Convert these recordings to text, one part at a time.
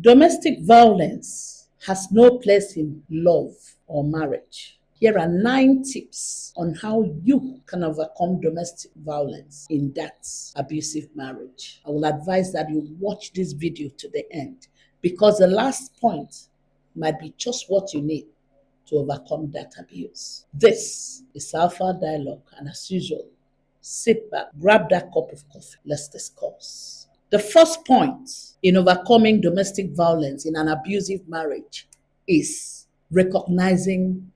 Domestic violence has no place in love or marriage. Here are 9 tips on how you can overcome domestic violence in that abusive marriage. I will advise that you watch this video to the end because the last point might be just what you need to overcome that abuse. This is Alpha Dialogue, and as usual, sit back, grab that cup of coffee, let's discuss. The first point in overcoming domestic violence in an abusive marriage is recognizing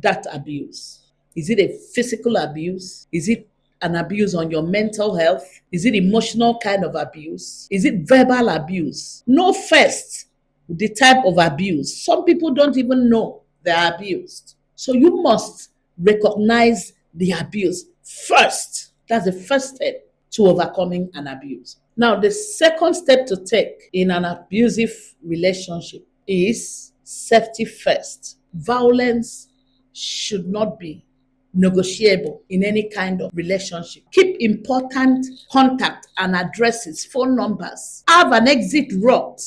that abuse. Is it a physical abuse? Is it an abuse on your mental health? Is it emotional kind of abuse? Is it verbal abuse? Know first the type of abuse. Some people don't even know they're abused. So you must recognize the abuse first. That's the first step to overcoming an abuse. Now, the second step to take in an abusive relationship is safety first. Violence should not be negotiable in any kind of relationship. Keep important contact and addresses, phone numbers. Have an exit route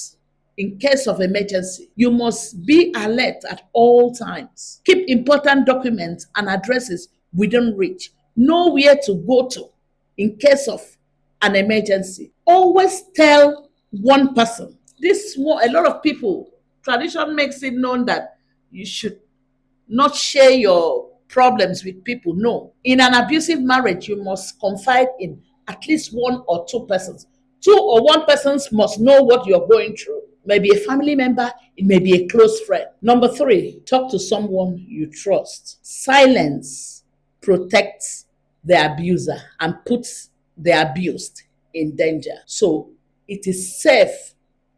in case of emergency. You must be alert at all times. Keep important documents and addresses within reach. Know where to go to in case of an emergency. Always tell one person. A lot of people, tradition makes it known that you should not share your problems with people. No. In an abusive marriage, you must confide in at least one or two persons. Two or one persons must know what you're going through. Maybe a family member, it may be a close friend. Number 3, talk to someone you trust. Silence protects the abuser and puts the abused in danger. So it is safe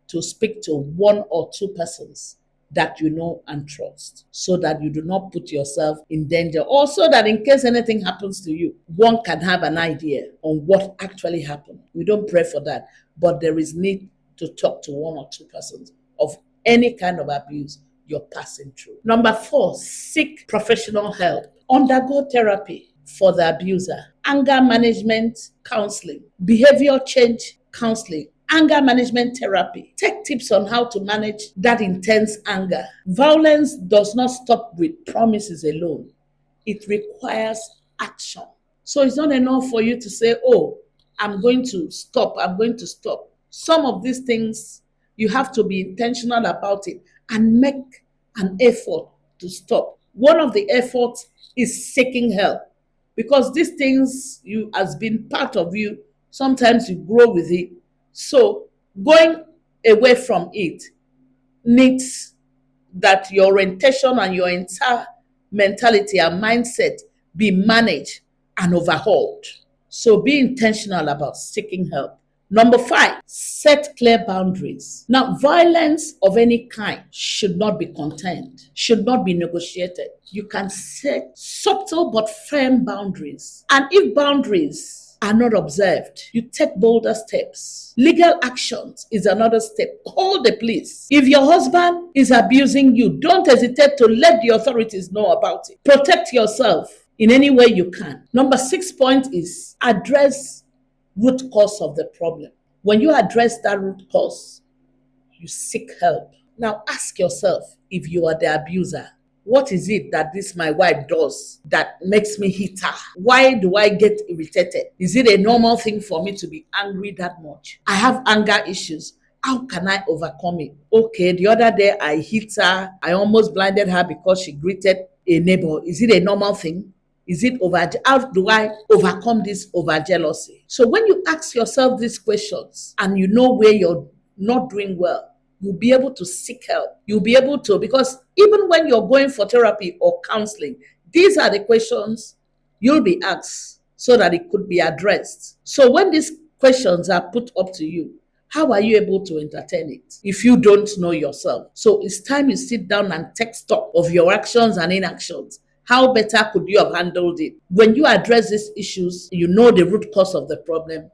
to speak to one or two persons that you know and trust so that you do not put yourself in danger. Also, that in case anything happens to you, one can have an idea on what actually happened. We don't pray for that, but there is need to talk to one or two persons of any kind of abuse you're passing through. Number 4, seek professional help. Undergo therapy for the abuser, anger management counseling, behavior change counseling, anger management therapy. Take tips on how to manage that intense anger. Violence does not stop with promises alone. It requires action. So it's not enough for you to say, oh, I'm going to stop. Some of these things, you have to be intentional about it and make an effort to stop. One of the efforts is seeking help because these things has been part of you. Sometimes you grow with it. So going away from it needs that your orientation and your entire mentality and mindset be managed and overhauled. So be intentional about seeking help. Number 5, set clear boundaries. Now, violence of any kind should not be contained, should not be negotiated. You can set subtle but firm boundaries. And if boundaries are not observed, you take bolder steps. Legal actions is another step. Call the police. If your husband is abusing you, don't hesitate to let the authorities know about it. Protect yourself in any way you can. Number 6 point is address root cause of the problem. When you address that root cause, you seek help. Now ask yourself, if you are the abuser, what is it that this my wife does that makes me hit her? Why do I get irritated? Is it a normal thing for me to be angry that much? I have anger issues. How can I overcome it? Okay, the other day I hit her. I almost blinded her because she greeted a neighbor. Is it a normal thing? Is it how do I overcome this over jealousy? So when you ask yourself these questions and you know where you're not doing well, you'll be able to seek help. You'll be able to, because even when you're going for therapy or counseling, these are the questions you'll be asked so that it could be addressed. So when these questions are put up to you, how are you able to entertain it if you don't know yourself? So it's time you sit down and take stock of your actions and inactions. How better could you have handled it? When you address these issues, you know the root cause of the problem,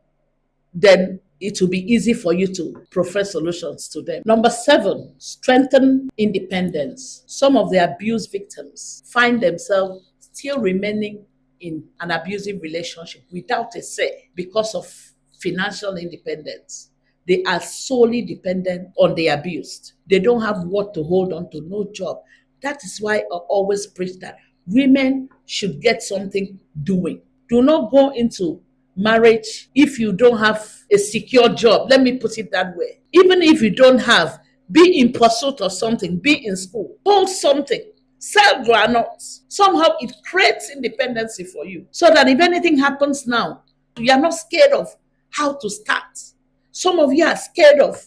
then it will be easy for you to profess solutions to them. Number 7, strengthen independence. Some of the abuse victims find themselves still remaining in an abusive relationship without a say because of financial independence. they are solely dependent on the abused. They don't have what to hold on to, no job. That is why I always preach that women should get something doing. Do not go into marriage if you don't have a secure job. Let me put it that way. Even if you don't have, be in pursuit of something, be in school, hold something, sell granules. Somehow it creates independency for you so that if anything happens now, you are not scared of how to start. Some of you are scared of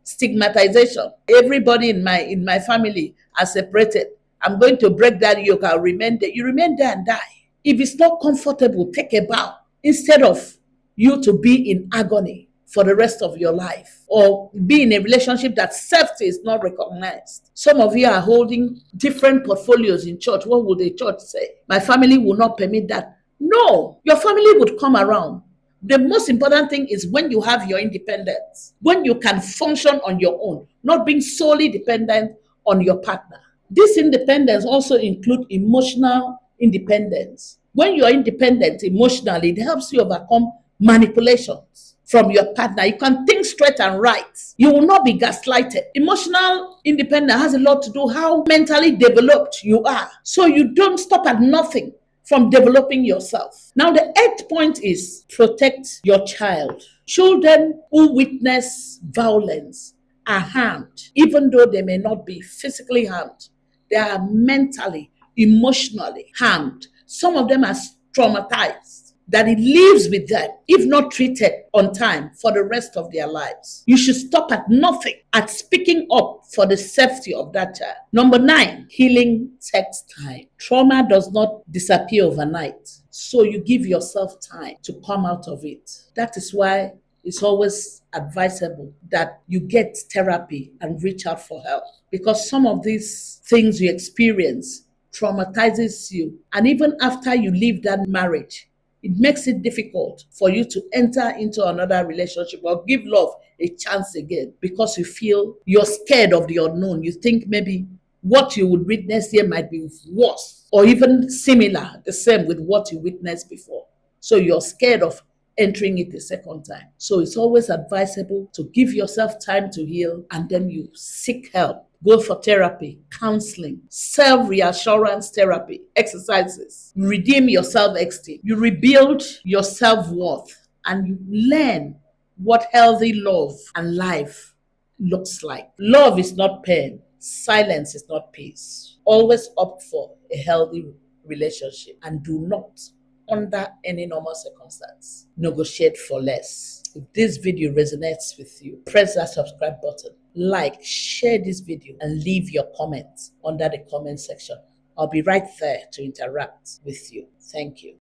stigmatization. Everybody in my family are separated. I'm going to break that yoke. I'll remain there. You remain there and die. If it's not comfortable, take a bow instead of you to be in agony for the rest of your life or be in a relationship that safety is not recognized. Some of you are holding different portfolios in church. What would the church say? My family will not permit that. No, your family would come around. The most important thing is when you have your independence, when you can function on your own, not being solely dependent on your partner. This independence also includes emotional independence. When you are independent emotionally, it helps you overcome manipulations from your partner. You can think straight and right. You will not be gaslighted. Emotional independence has a lot to do how mentally developed you are. So you don't stop at nothing from developing yourself. Now, the eighth point is protect your child. Children who witness violence are harmed, even though they may not be physically harmed. They are mentally, emotionally harmed. Some of them are traumatized that it lives with them if not treated on time for the rest of their lives. You should stop at nothing at speaking up for the safety of that child. Number 9, healing takes time. Trauma does not disappear overnight. So you give yourself time to come out of it. That is why it's always advisable that you get therapy and reach out for help, because some of these things you experience traumatizes you. And even after you leave that marriage, it makes it difficult for you to enter into another relationship or give love a chance again because you feel you're scared of the unknown. You think maybe what you would witness here might be worse or even similar, the same with what you witnessed before. So you're scared of entering it a second time. So it's always advisable to give yourself time to heal and then you seek help. Go for therapy, counseling, self-reassurance therapy, exercises. You redeem your self-esteem. You rebuild your self-worth and you learn what healthy love and life looks like. Love is not pain. Silence is not peace. Always opt for a healthy relationship and do not, under any normal circumstance, negotiate for less. If this video resonates with you, press that subscribe button, like, share this video, and leave your comments under the comment section. I'll be right there to interact with you. Thank you.